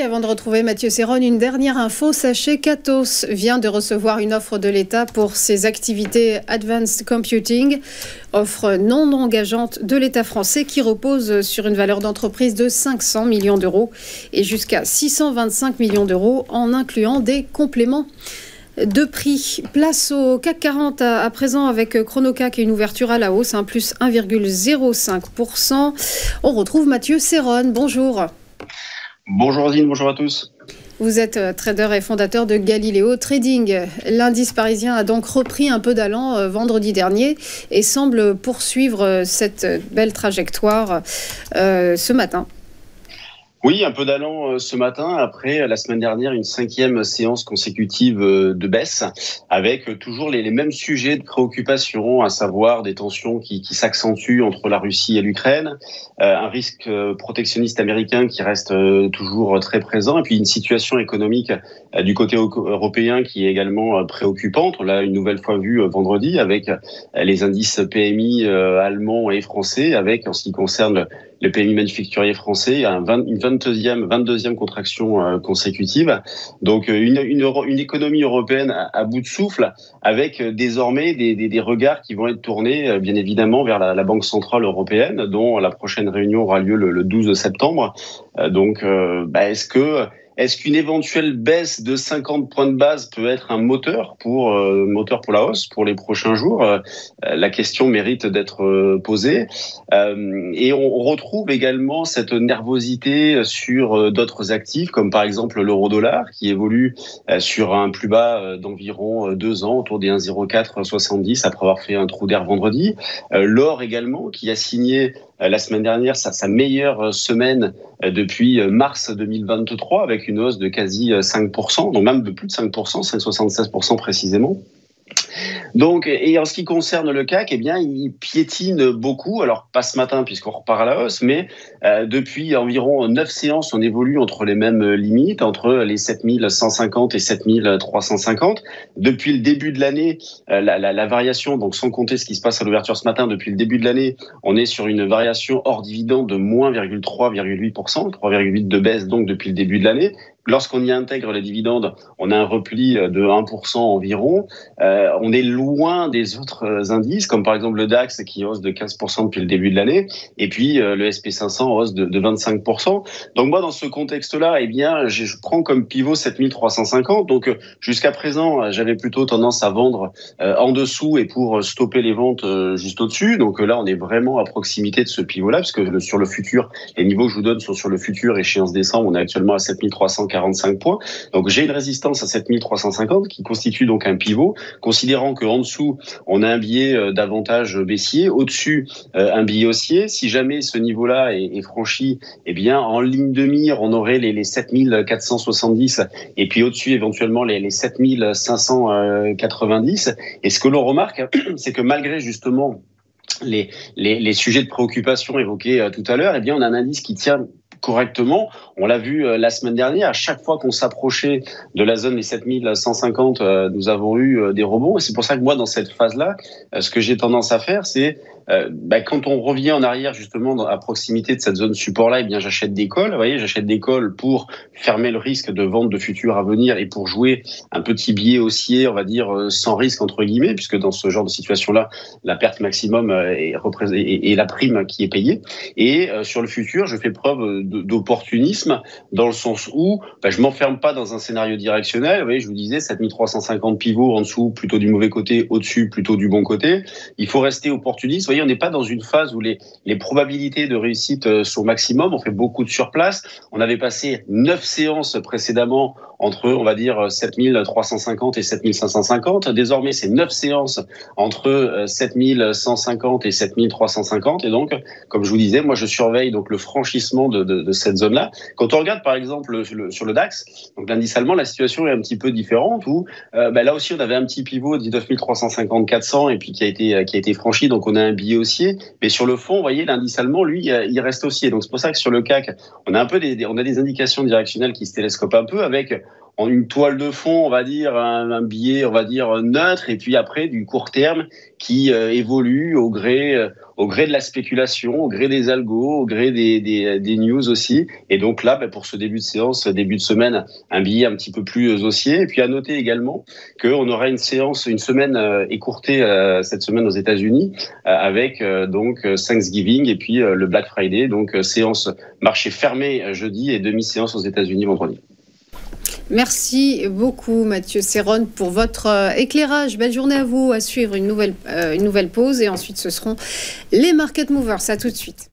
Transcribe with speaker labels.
Speaker 1: avant de retrouver Mathieu Serron, une dernière info. Sachez qu'Atos vient de recevoir une offre de l'État pour ses activités Advanced Computing, offre non engageante de l'État français qui repose sur une valeur d'entreprise de 500 millions d'euros et jusqu'à 625 millions d'euros en incluant des compléments de prix. Place au CAC 40 à présent avec Chronocac et une ouverture à la hausse, plus 1,05%. On retrouve Mathieu Serron. Bonjour.
Speaker 2: Bonjour Adine, bonjour à tous.
Speaker 1: Vous êtes trader et fondateur de Galileo Trading. L'indice parisien a donc repris un peu d'allant vendredi dernier et semble poursuivre cette belle trajectoire ce matin.
Speaker 2: Oui, un peu d'allant ce matin, après la semaine dernière, une 5e séance consécutive de baisse, avec toujours les mêmes sujets de préoccupation, à savoir des tensions qui s'accentuent entre la Russie et l'Ukraine, un risque protectionniste américain qui reste toujours très présent, et puis une situation économique du côté européen qui est également préoccupante. On l'a une nouvelle fois vu vendredi avec les indices PMI allemands et français, avec, en ce qui concerne le PMI manufacturier français, une 22e contraction consécutive. Donc une économie européenne à bout de souffle, avec désormais des regards qui vont être tournés bien évidemment vers la Banque centrale européenne, dont la prochaine réunion aura lieu le 12 septembre. Est-ce qu'une éventuelle baisse de 50 points de base peut être un moteur pour la hausse pour les prochains jours? La question mérite d'être posée. Et on retrouve également cette nervosité sur d'autres actifs, comme par exemple l'euro-dollar, qui évolue sur un plus bas d'environ 2 ans, autour des 1,0470, après avoir fait un trou d'air vendredi. L'or également, qui a signé la semaine dernière sa meilleure semaine depuis mars 2023, avec une hausse de quasi 5%, donc même de plus de 5%, 5,76% précisément. Donc, et en ce qui concerne le CAC, eh bien, il piétine beaucoup. Alors, pas ce matin, puisqu'on repart à la hausse, mais depuis environ 9 séances, on évolue entre les mêmes limites, entre les 7150 et 7350. Depuis le début de l'année, la variation, donc sans compter ce qui se passe à l'ouverture ce matin, depuis le début de l'année, on est sur une variation hors dividende de moins 3,8%, 3,8% de baisse donc depuis le début de l'année. Lorsqu'on y intègre les dividendes, on a un repli de 1% environ. On est loin des autres indices, comme par exemple le DAX qui hausse de 15% depuis le début de l'année, et puis le SP500 hausse de 25%. Donc moi, dans ce contexte-là, eh bien, je prends comme pivot 7350. Donc jusqu'à présent, j'avais plutôt tendance à vendre en dessous et pour stopper les ventes juste au-dessus. Donc là, on est vraiment à proximité de ce pivot-là, parce que sur le futur, les niveaux que je vous donne sont sur le futur, échéance décembre, on est actuellement à 7345 points. Donc j'ai une résistance à 7350 qui constitue donc un pivot, considérant qu'en dessous, on a un biais davantage baissier, au-dessus, un biais haussier. Si jamais ce niveau-là est franchi, eh bien, en ligne de mire, on aurait les 7470 et puis au-dessus, éventuellement, les 7590. Et ce que l'on remarque, c'est que malgré justement les sujets de préoccupation évoqués tout à l'heure, eh bien, on a un indice qui tient correctement. On l'a vu la semaine dernière, à chaque fois qu'on s'approchait de la zone des 7150, nous avons eu des rebonds. Et c'est pour ça que moi, dans cette phase-là, ce que j'ai tendance à faire, c'est quand on revient en arrière justement à proximité de cette zone support-là, eh bien j'achète des calls. Vous voyez, j'achète des calls pour fermer le risque de vente de futurs à venir et pour jouer un petit biais haussier, on va dire sans risque entre guillemets, puisque dans ce genre de situation-là, la perte maximum est la prime qui est payée. Et sur le futur, je fais preuve d'opportunisme dans le sens où je m'enferme pas dans un scénario directionnel. Vous voyez, je vous disais 7350 pivots en dessous, plutôt du mauvais côté, au-dessus, plutôt du bon côté. Il faut rester opportuniste. Vous voyez, on n'est pas dans une phase où les probabilités de réussite sont maximum. On fait beaucoup de surplace. On avait passé 9 séances précédemment entre, on va dire, 7350 et 7550. Désormais, c'est 9 séances entre 7150 et 7350. Et donc, comme je vous disais, moi, je surveille donc le franchissement de cette zone-là. Quand on regarde, par exemple, sur le DAX, donc l'indice allemand, la situation est un petit peu différente où, là aussi, on avait un petit pivot de 19 350-400 et puis qui a été franchi. Donc, on a un biais haussier. Mais sur le fond, vous voyez, l'indice allemand, lui, il reste haussier. Donc, c'est pour ça que sur le CAC, on a des indications directionnelles qui se télescopent un peu avec, en une toile de fond, on va dire, un billet, on va dire, neutre, et puis après du court terme qui évolue au gré de la spéculation, au gré des algos, au gré des news aussi. Et donc là, pour ce début de séance, début de semaine, un billet un petit peu plus haussier. Et puis à noter également qu'on aura une semaine écourtée cette semaine aux États-Unis avec donc Thanksgiving et puis le Black Friday, donc séance marché fermé jeudi et demi-séance aux États-Unis vendredi.
Speaker 1: Merci beaucoup Mathieu Serronne pour votre éclairage. Belle journée à vous. À suivre une nouvelle pause et ensuite ce seront les Market Movers. À tout de suite.